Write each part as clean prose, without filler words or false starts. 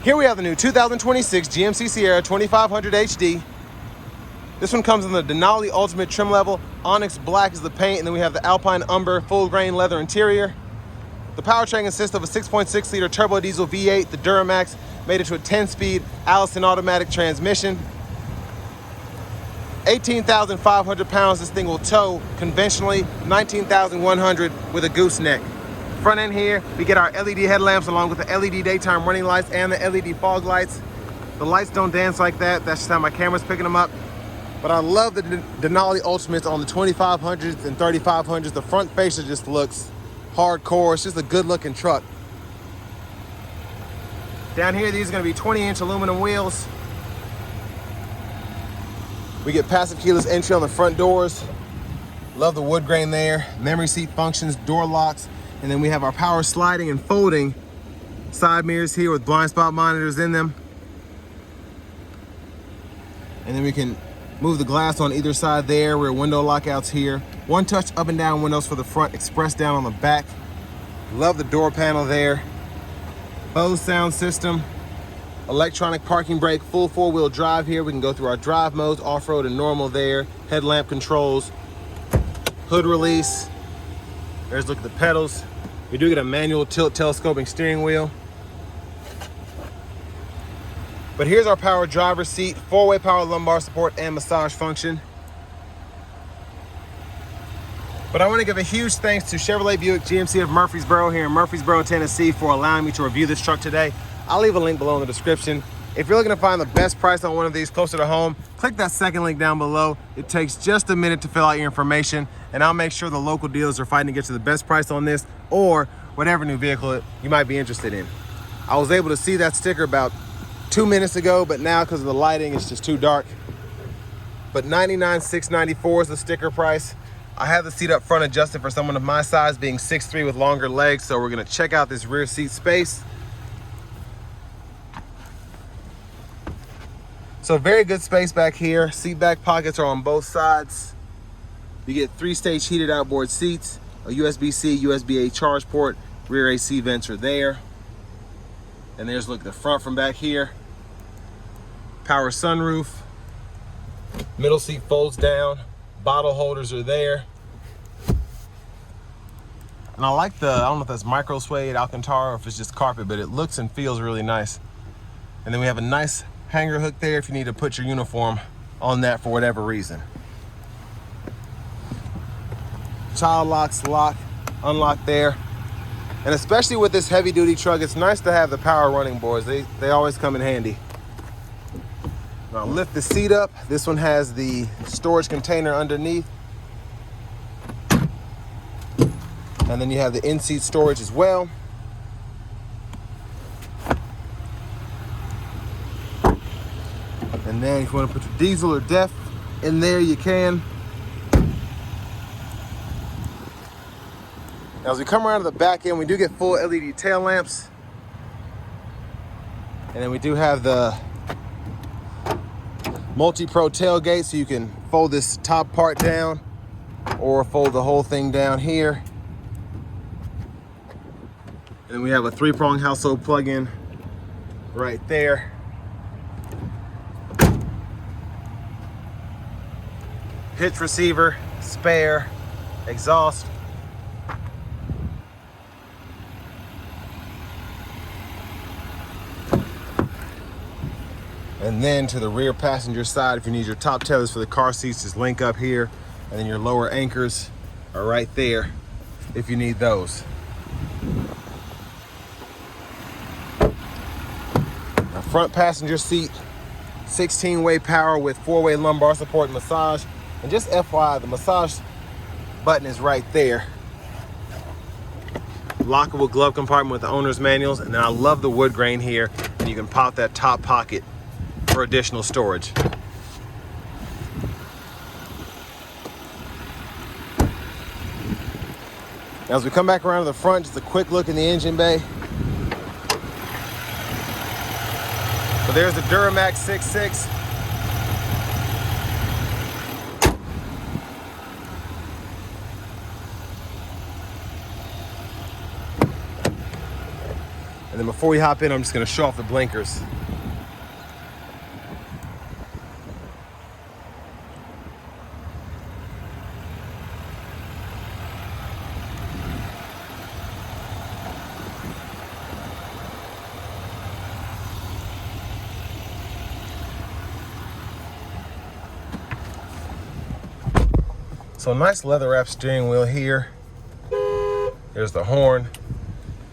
Here we have the new 2026 GMC Sierra 2500 HD. This one comes in the Denali Ultimate trim level. Onyx black is the paint, and then we have the Alpine Umber full grain leather interior. The powertrain consists of a 6.6 liter turbo diesel V8. The Duramax made it to a 10-speed Allison automatic transmission. 18,500 pounds this thing will tow conventionally, 19,100 with a gooseneck. Front end here, we get our LED headlamps along with the LED daytime running lights and the LED fog lights. The lights don't dance like that. That's just how my camera's picking them up. But I love the Denali Ultimates on the 2500s and 3500s. The front fascia just looks hardcore. It's just a good looking truck. Down here, these are gonna be 20-inch aluminum wheels. We get passive keyless entry on the front doors. Love the wood grain there. Memory seat functions, door locks. And then we have our power sliding and folding side mirrors here with blind spot monitors in them. And then we can move the glass on either side there. Rear window lockouts here. One touch up and down windows for the front, express down on the back. Love the door panel there. Bose sound system. Electronic parking brake, full four-wheel drive here. We can go through our drive modes, off-road and normal there. Headlamp controls, hood release. There's a look at the pedals. We do get a manual tilt telescoping steering wheel. But here's our power driver's seat, four-way power lumbar support and massage function. But I want to give a huge thanks to Chevrolet Buick GMC of Murfreesboro here in Murfreesboro, Tennessee for allowing me to review this truck today. I'll leave a link below in the description. If you're looking to find the best price on one of these closer to home, click that second link down below. It takes just a minute to fill out your information, and I'll make sure the local dealers are fighting to get you the best price on this or whatever new vehicle you might be interested in. I was able to see that sticker about 2 minutes ago, but now because of the lighting, it's just too dark. But $99,694 is the sticker price. I have the seat up front adjusted for someone of my size, being 6'3" with longer legs, so we're gonna check out this rear seat space. So very good space back here. Seat back pockets are on both sides. You get 3-stage heated outboard seats, a USB-C, USB-A charge port, rear AC vents are there. And there's look at the front from back here. Power sunroof. Middle seat folds down. Bottle holders are there. And I like I don't know if that's micro suede Alcantara or if it's just carpet, but it looks and feels really nice. And then we have a nice hanger hook there if you need to put your uniform on that for whatever reason. Child locks, lock, unlock there. And especially with this heavy duty truck, it's nice to have the power running boards. They always come in handy. Now lift the seat up. This one has the storage container underneath. And then you have the in-seat storage as well. And then if you want to put your diesel or DEF in there, you can. Now as we come around to the back end, we do get full LED tail lamps. And then we do have the multi-pro tailgate, so you can fold this top part down or fold the whole thing down here. And we have a 3-prong household plug-in right there. Hitch receiver, spare, exhaust. And then to the rear passenger side, if you need your top tethers for the car seats, just link up here. And then your lower anchors are right there if you need those. Our front passenger seat, 16-way power with 4-way lumbar support and massage. And just FYI, the massage button is right there. Lockable glove compartment with the owner's manuals. And then I love the wood grain here. And you can pop that top pocket for additional storage. Now as we come back around to the front, just a quick look in the engine bay. So there's the Duramax 6.6. And then before we hop in, I'm just gonna show off the blinkers. So nice leather wrap steering wheel here. There's the horn.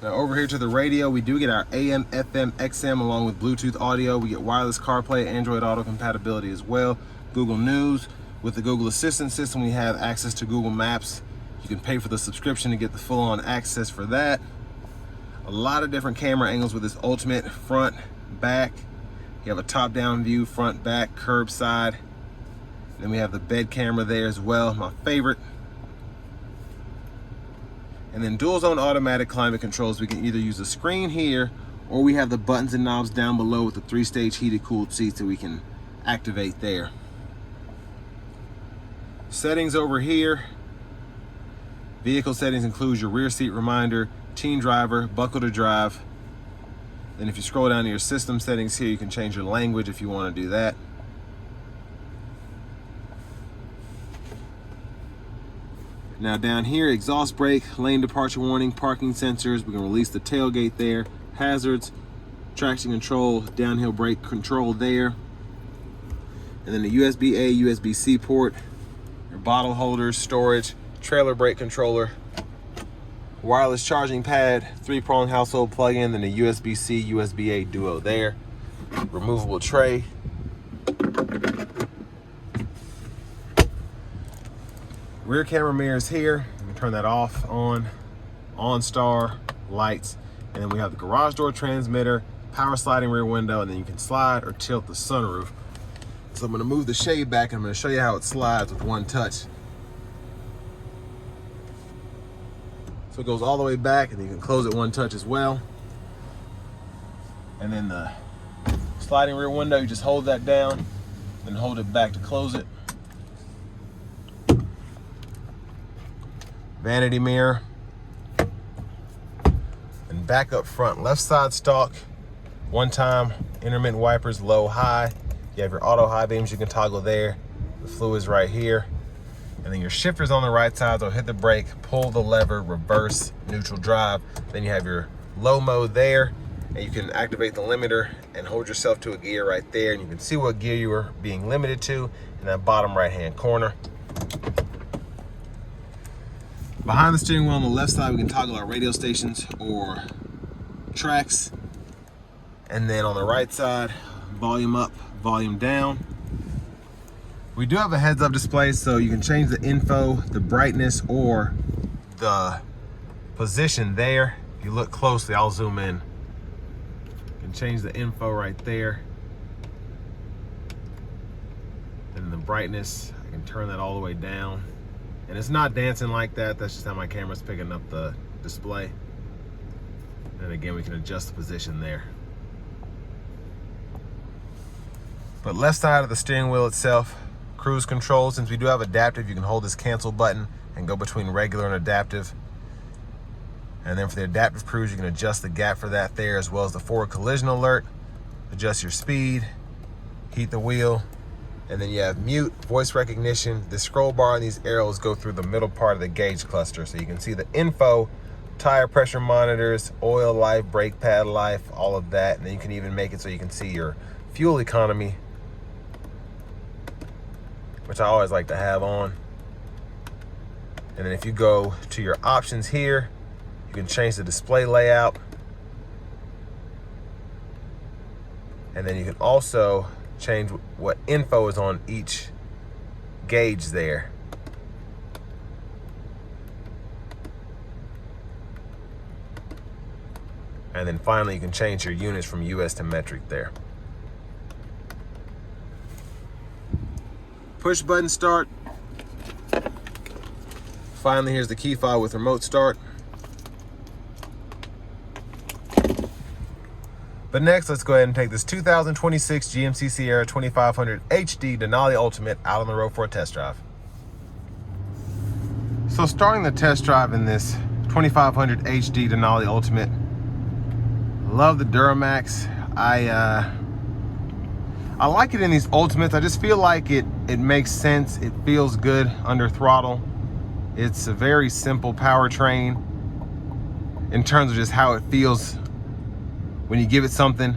Now over here to the radio, we do get our AM, FM, XM along with Bluetooth audio. We get wireless CarPlay, Android Auto compatibility as well. Google News. With the Google Assistant system, we have access to Google Maps. You can pay for the subscription to get the full-on access for that. A lot of different camera angles with this Ultimate, front, back. You have a top-down view, front, back, curbside. Then we have the bed camera there as well, my favorite. And then dual zone automatic climate controls. We can either use a screen here, or we have the buttons and knobs down below with the 3-stage heated cooled seats that we can activate there. Settings over here. Vehicle settings includes your rear seat reminder, teen driver, buckle to drive. Then if you scroll down to your system settings here, you can change your language if you want to do that. Now down here, exhaust brake, lane departure warning, parking sensors. We can release the tailgate there, hazards, traction control, downhill brake control there. And then the USB-A, USB-C port, your bottle holders, storage, trailer brake controller, wireless charging pad, 3-prong household plug-in, then a USB-C, USB-A duo there, removable tray. Rear camera mirrors here. You can turn that off, on star, lights. And then we have the garage door transmitter, power sliding rear window, and then you can slide or tilt the sunroof. So I'm gonna move the shade back and I'm gonna show you how it slides with one touch. So it goes all the way back and you can close it one touch as well. And then the sliding rear window, you just hold that down, then hold it back to close it. Vanity mirror, and back up front, left side stalk, one time, intermittent wipers, low, high. You have your auto high beams you can toggle there. The fluid's right here. And then your shifter's on the right side, so hit the brake, pull the lever, reverse, neutral drive. Then you have your low mode there, and you can activate the limiter and hold yourself to a gear right there. And you can see what gear you are being limited to in that bottom right-hand corner. Behind the steering wheel on the left side, we can toggle our radio stations or tracks. And then on the right side, volume up, volume down. We do have a heads-up display, so you can change the info, the brightness, or the position there. If you look closely, I'll zoom in. You can change the info right there. And the brightness, I can turn that all the way down. And it's not dancing like that. That's just how my camera's picking up the display. And again, we can adjust the position there. But left side of the steering wheel itself, cruise control. Since we do have adaptive, you can hold this cancel button and go between regular and adaptive. And then for the adaptive cruise, you can adjust the gap for that there, as well as the forward collision alert, adjust your speed, heat the wheel. And then you have mute, voice recognition. The scroll bar and these arrows go through the middle part of the gauge cluster. So you can see the info, tire pressure monitors, oil life, brake pad life, all of that. And then you can even make it so you can see your fuel economy, which I always like to have on. And then if you go to your options here, you can change the display layout. And then you can also change what info is on each gauge there. And then finally, you can change your units from US to metric there. Push button start. Finally, here's the key fob with remote start. But next, let's go ahead and take this 2026 GMC Sierra 2500 HD Denali Ultimate out on the road for a test drive. So starting the test drive in this 2500 HD Denali Ultimate, Love the Duramax. I like it in these Ultimates. I just feel like it makes sense. It feels good under throttle. It's a very simple powertrain in terms of just how it feels when you give it something.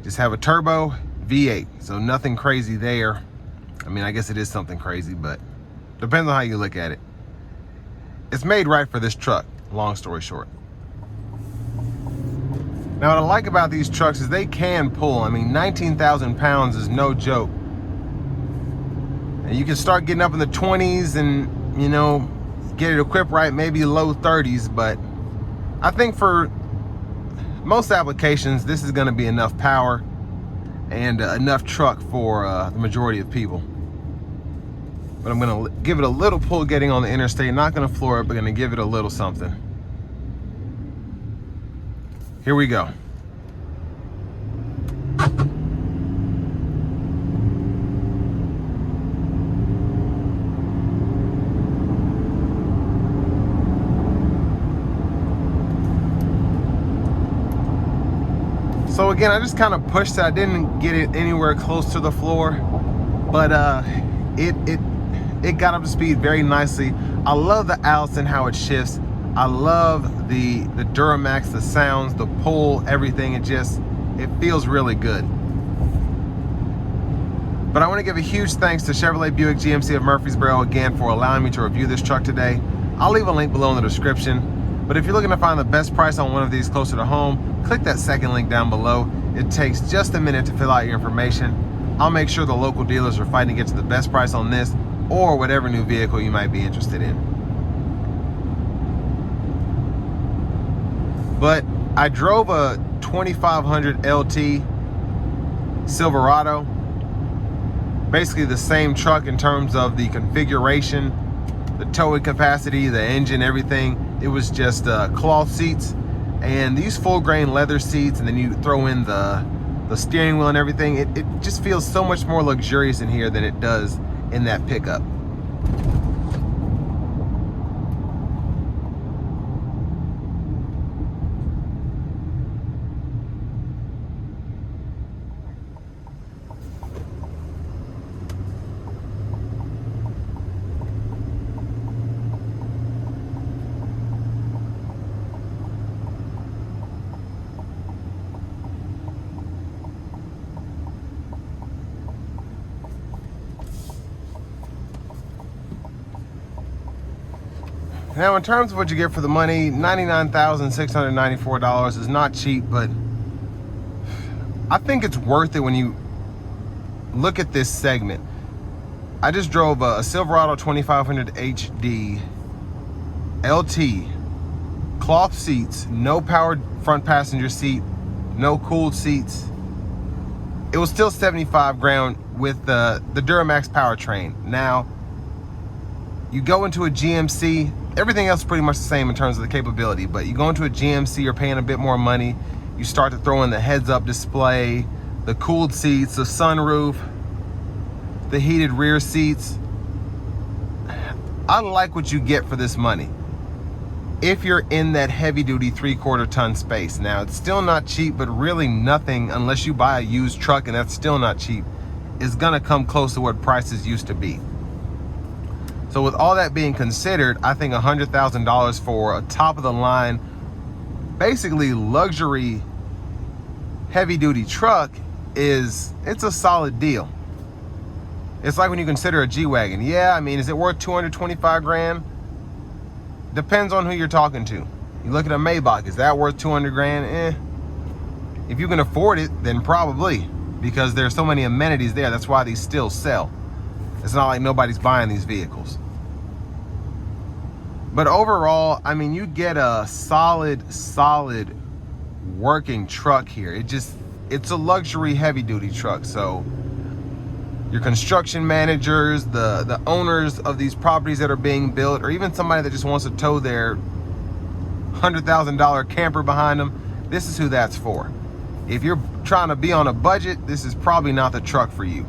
Just have a turbo V8, so nothing crazy there. I mean, I guess it is something crazy, but depends on how you look at it. It's made right for this truck, long story short. Now, what I like about these trucks is they can pull. I mean, 19,000 pounds is no joke. And you can start getting up in the 20s and, you know, get it equipped right, maybe low 30s. But I think for most applications, this is going to be enough power and enough truck for the majority of people. But I'm going to give it a little pull getting on the interstate. Not going to floor it, but going to give it a little something. Here we go. So again, I just kind of pushed it. I didn't get it anywhere close to the floor, but it got up to speed very nicely. I love the Allison, how it shifts. I love the Duramax, the sounds, the pull, everything. It feels really good. But I want to give a huge thanks to Chevrolet Buick GMC of Murfreesboro again for allowing me to review this truck today. I'll leave a link below in the description. But if you're looking to find the best price on one of these closer to home, click that second link down below. It takes just a minute to fill out your information. I'll make sure the local dealers are fighting to get you the best price on this or whatever new vehicle you might be interested in. But I drove a 2500 LT Silverado, basically the same truck in terms of the configuration, the towing capacity, the engine, everything. It was just cloth seats and these full grain leather seats, and then you throw in the steering wheel and everything. It just feels so much more luxurious in here than it does in that pickup. Now, in terms of what you get for the money, $99,694 is not cheap, but I think it's worth it when you look at this segment. I just drove a Silverado 2500 HD LT, cloth seats, no powered front passenger seat, no cooled seats. It was still 75 grand with the Duramax powertrain. Now, you go into a GMC, everything else is pretty much the same in terms of the capability, but you go into a GMC, you're paying a bit more money. You start to throw in the heads-up display, the cooled seats, the sunroof, the heated rear seats. I like what you get for this money if you're in that heavy-duty 3/4 ton space. Now, it's still not cheap, but really nothing, unless you buy a used truck, and that's still not cheap, is gonna come close to what prices used to be. So with all that being considered, I think $100,000 for a top of the line, basically luxury heavy duty truck it's a solid deal. It's like when you consider a G-Wagon. Yeah, I mean, is it worth 225 grand? Depends on who you're talking to. You look at a Maybach, is that worth 200 grand? If you can afford it, then probably, because there's so many amenities there. That's why these still sell. It's not like nobody's buying these vehicles. But overall, I mean, you get a solid working truck here. It's a luxury heavy duty truck. So your construction managers, the owners of these properties that are being built, or even somebody that just wants to tow their $100,000 camper behind them, this is who that's for. If you're trying to be on a budget, this is probably not the truck for you.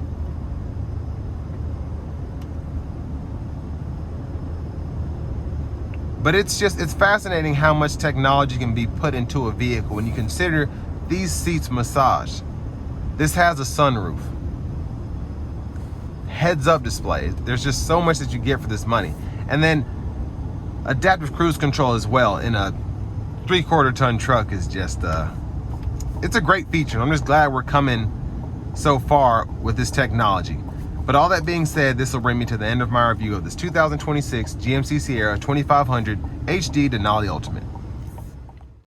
But it's fascinating how much technology can be put into a vehicle when you consider these seats massage. This has a sunroof. Heads-up display. There's just so much that you get for this money. And then adaptive cruise control as well in a 3/4 ton truck is just, it's a great feature. I'm just glad we're coming so far with this technology. But all that being said, this will bring me to the end of my review of this 2026 GMC Sierra 2500 HD Denali Ultimate.